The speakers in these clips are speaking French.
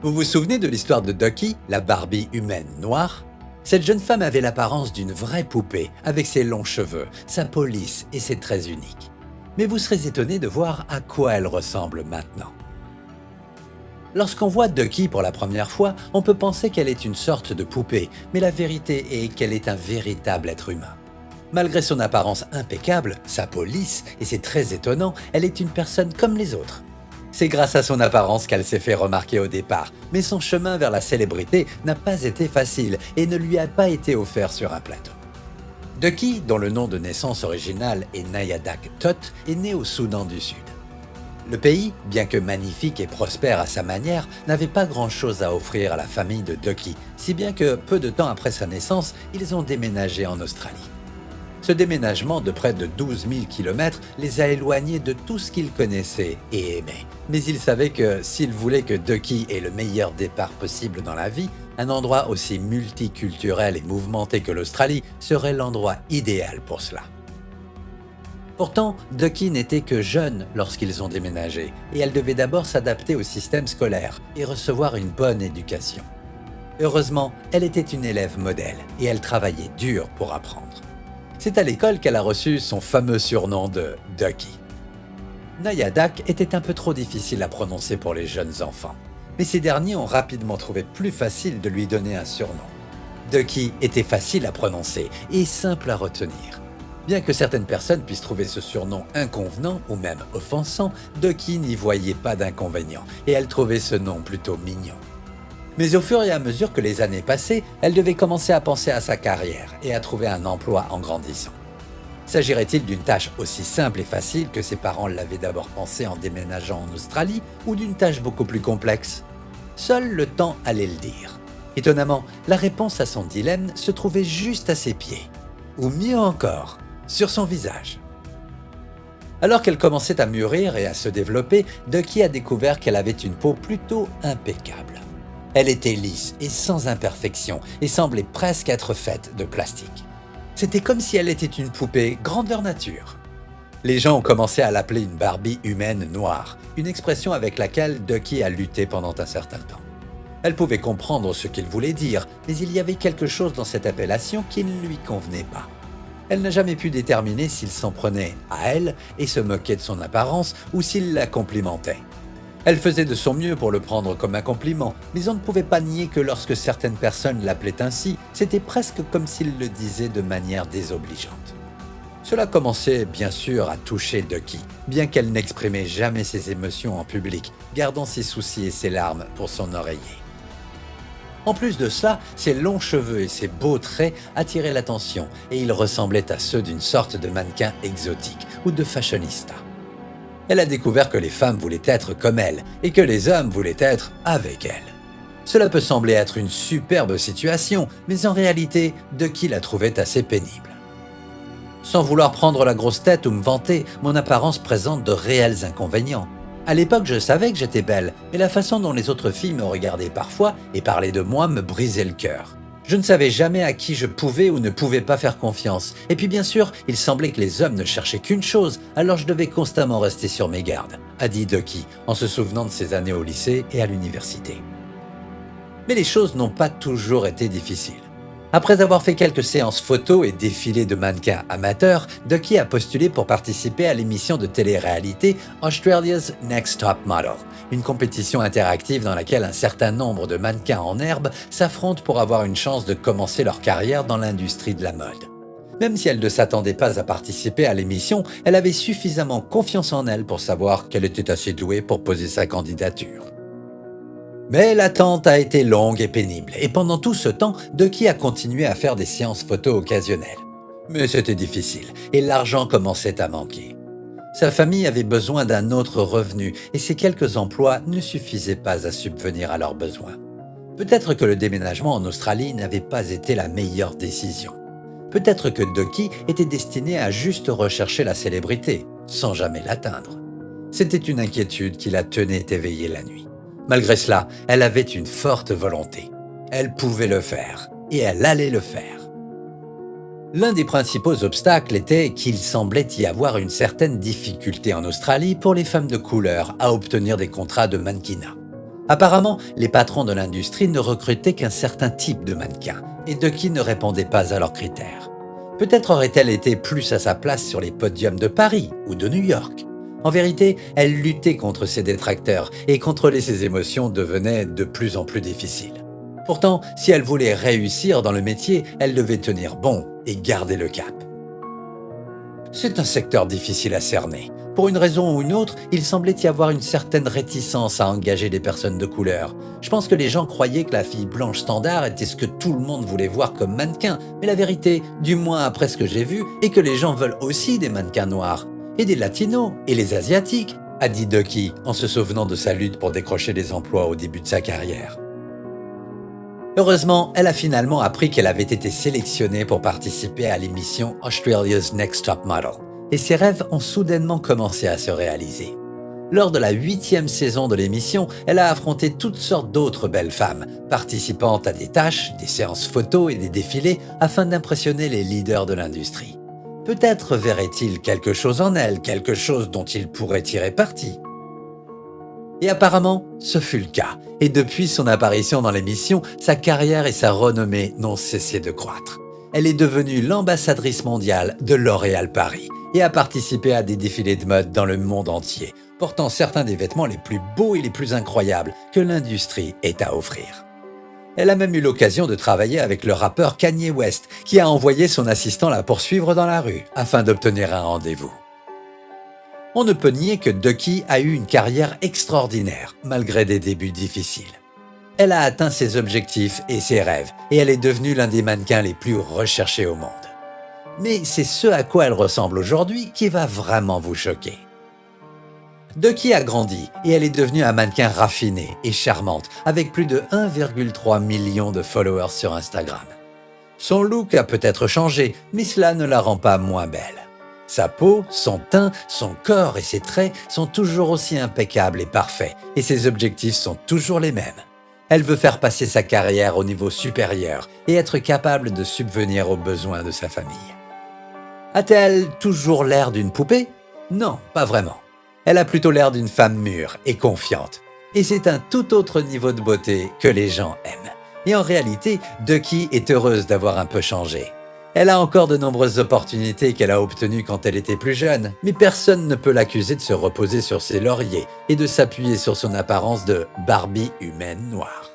Vous vous souvenez de l'histoire de Ducky, la Barbie humaine noire? Cette jeune femme avait l'apparence d'une vraie poupée, avec ses longs cheveux, sa peau lisse et ses traits uniques. Mais vous serez étonné de voir à quoi elle ressemble maintenant. Lorsqu'on voit Ducky pour la première fois, on peut penser qu'elle est une sorte de poupée, mais la vérité est qu'elle est un véritable être humain. Malgré son apparence impeccable, sa peau lisse et ses traits étonnants, elle est une personne comme les autres. C'est grâce à son apparence qu'elle s'est fait remarquer au départ, mais son chemin vers la célébrité n'a pas été facile et ne lui a pas été offert sur un plateau. Ducky, dont le nom de naissance original est Nayadak Tot, est né au Soudan du Sud. Le pays, bien que magnifique et prospère à sa manière, n'avait pas grand-chose à offrir à la famille de Ducky, si bien que peu de temps après sa naissance, ils ont déménagé en Australie. Ce déménagement de près de 12 000 km les a éloignés de tout ce qu'ils connaissaient et aimaient. Mais ils savaient que s'ils voulaient que Ducky ait le meilleur départ possible dans la vie, un endroit aussi multiculturel et mouvementé que l'Australie serait l'endroit idéal pour cela. Pourtant, Ducky n'était que jeune lorsqu'ils ont déménagé et elle devait d'abord s'adapter au système scolaire et recevoir une bonne éducation. Heureusement, elle était une élève modèle et elle travaillait dur pour apprendre. C'est à l'école qu'elle a reçu son fameux surnom de Ducky. Nayadak était un peu trop difficile à prononcer pour les jeunes enfants, mais ces derniers ont rapidement trouvé plus facile de lui donner un surnom. Ducky était facile à prononcer et simple à retenir. Bien que certaines personnes puissent trouver ce surnom inconvenant ou même offensant, Ducky n'y voyait pas d'inconvénient et elle trouvait ce nom plutôt mignon. Mais au fur et à mesure que les années passaient, elle devait commencer à penser à sa carrière et à trouver un emploi en grandissant. S'agirait-il d'une tâche aussi simple et facile que ses parents l'avaient d'abord pensé en déménageant en Australie ou d'une tâche beaucoup plus complexe? Seul le temps allait le dire. Étonnamment, la réponse à son dilemme se trouvait juste à ses pieds. Ou mieux encore, sur son visage. Alors qu'elle commençait à mûrir et à se développer, Ducky a découvert qu'elle avait une peau plutôt impeccable. Elle était lisse et sans imperfection et semblait presque être faite de plastique. C'était comme si elle était une poupée grandeur nature. Les gens ont commencé à l'appeler une Barbie humaine noire, une expression avec laquelle Ducky a lutté pendant un certain temps. Elle pouvait comprendre ce qu'il voulait dire, mais il y avait quelque chose dans cette appellation qui ne lui convenait pas. Elle n'a jamais pu déterminer s'il s'en prenait à elle et se moquait de son apparence ou s'il la complimentait. Elle faisait de son mieux pour le prendre comme un compliment, mais on ne pouvait pas nier que lorsque certaines personnes l'appelaient ainsi, c'était presque comme s'il le disait de manière désobligeante. Cela commençait bien sûr à toucher Ducky, bien qu'elle n'exprimait jamais ses émotions en public, gardant ses soucis et ses larmes pour son oreiller. En plus de cela, ses longs cheveux et ses beaux traits attiraient l'attention et ils ressemblaient à ceux d'une sorte de mannequin exotique ou de fashionista. Elle a découvert que les femmes voulaient être comme elle et que les hommes voulaient être avec elle. Cela peut sembler être une superbe situation, mais en réalité, Ducky la trouvait assez pénible. Sans vouloir prendre la grosse tête ou me vanter, mon apparence présente de réels inconvénients. À l'époque, je savais que j'étais belle, mais la façon dont les autres filles me regardaient parfois et parlaient de moi me brisait le cœur. Je ne savais jamais à qui je pouvais ou ne pouvais pas faire confiance. Et puis bien sûr, il semblait que les hommes ne cherchaient qu'une chose, alors je devais constamment rester sur mes gardes, a dit Ducky, en se souvenant de ses années au lycée et à l'université. Mais les choses n'ont pas toujours été difficiles. Après avoir fait quelques séances photos et défilés de mannequins amateurs, Ducky a postulé pour participer à l'émission de télé-réalité Australia's Next Top Model, une compétition interactive dans laquelle un certain nombre de mannequins en herbe s'affrontent pour avoir une chance de commencer leur carrière dans l'industrie de la mode. Même si elle ne s'attendait pas à participer à l'émission, elle avait suffisamment confiance en elle pour savoir qu'elle était assez douée pour poser sa candidature. Mais l'attente a été longue et pénible, et pendant tout ce temps, Ducky a continué à faire des séances photos occasionnelles. Mais c'était difficile, et l'argent commençait à manquer. Sa famille avait besoin d'un autre revenu, et ces quelques emplois ne suffisaient pas à subvenir à leurs besoins. Peut-être que le déménagement en Australie n'avait pas été la meilleure décision. Peut-être que Ducky était destinée à juste rechercher la célébrité, sans jamais l'atteindre. C'était une inquiétude qui la tenait éveillée la nuit. Malgré cela, elle avait une forte volonté. Elle pouvait le faire, et elle allait le faire. L'un des principaux obstacles était qu'il semblait y avoir une certaine difficulté en Australie pour les femmes de couleur à obtenir des contrats de mannequinat. Apparemment, les patrons de l'industrie ne recrutaient qu'un certain type de mannequin, et Ducky ne répondait pas à leurs critères. Peut-être aurait-elle été plus à sa place sur les podiums de Paris ou de New York. En vérité, elle luttait contre ses détracteurs et contrôler ses émotions devenait de plus en plus difficile. Pourtant, si elle voulait réussir dans le métier, elle devait tenir bon et garder le cap. C'est un secteur difficile à cerner. Pour une raison ou une autre, il semblait y avoir une certaine réticence à engager des personnes de couleur. Je pense que les gens croyaient que la fille blanche standard était ce que tout le monde voulait voir comme mannequin, mais la vérité, du moins après ce que j'ai vu, est que les gens veulent aussi des mannequins noirs, et des latinos, et les asiatiques, a dit Ducky en se souvenant de sa lutte pour décrocher des emplois au début de sa carrière. Heureusement, elle a finalement appris qu'elle avait été sélectionnée pour participer à l'émission Australia's Next Top Model, et ses rêves ont soudainement commencé à se réaliser. Lors de la 8e saison de l'émission, elle a affronté toutes sortes d'autres belles femmes, participant à des tâches, des séances photos et des défilés afin d'impressionner les leaders de l'industrie. Peut-être verrait-il quelque chose en elle, quelque chose dont il pourrait tirer parti. Et apparemment, ce fut le cas. Et depuis son apparition dans l'émission, sa carrière et sa renommée n'ont cessé de croître. Elle est devenue l'ambassadrice mondiale de L'Oréal Paris et a participé à des défilés de mode dans le monde entier, portant certains des vêtements les plus beaux et les plus incroyables que l'industrie ait à offrir. Elle a même eu l'occasion de travailler avec le rappeur Kanye West, qui a envoyé son assistant la poursuivre dans la rue afin d'obtenir un rendez-vous. On ne peut nier que Ducky a eu une carrière extraordinaire, malgré des débuts difficiles. Elle a atteint ses objectifs et ses rêves, et elle est devenue l'un des mannequins les plus recherchés au monde. Mais c'est ce à quoi elle ressemble aujourd'hui qui va vraiment vous choquer. Ducky a grandi et elle est devenue un mannequin raffiné et charmante, avec plus de 1,3 million de followers sur Instagram. Son look a peut-être changé, mais cela ne la rend pas moins belle. Sa peau, son teint, son corps et ses traits sont toujours aussi impeccables et parfaits, et ses objectifs sont toujours les mêmes. Elle veut faire passer sa carrière au niveau supérieur et être capable de subvenir aux besoins de sa famille. A-t-elle toujours l'air d'une poupée? Non, pas vraiment. Elle a plutôt l'air d'une femme mûre et confiante. Et c'est un tout autre niveau de beauté que les gens aiment. Et en réalité, Ducky est heureuse d'avoir un peu changé. Elle a encore de nombreuses opportunités qu'elle a obtenues quand elle était plus jeune, mais personne ne peut l'accuser de se reposer sur ses lauriers et de s'appuyer sur son apparence de Barbie humaine noire.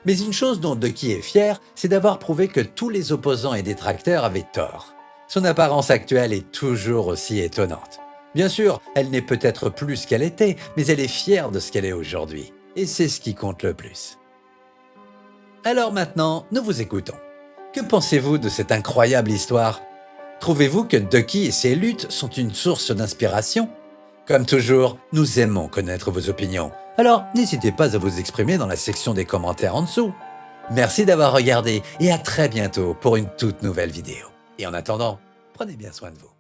Mais une chose dont Ducky est fière, c'est d'avoir prouvé que tous les opposants et détracteurs avaient tort. Son apparence actuelle est toujours aussi étonnante. Bien sûr, elle n'est peut-être plus ce qu'elle était, mais elle est fière de ce qu'elle est aujourd'hui. Et c'est ce qui compte le plus. Alors maintenant, nous vous écoutons. Que pensez-vous de cette incroyable histoire? Trouvez-vous que Ducky et ses luttes sont une source d'inspiration? Comme toujours, nous aimons connaître vos opinions. Alors, n'hésitez pas à vous exprimer dans la section des commentaires en dessous. Merci d'avoir regardé et à très bientôt pour une toute nouvelle vidéo. Et en attendant, prenez bien soin de vous.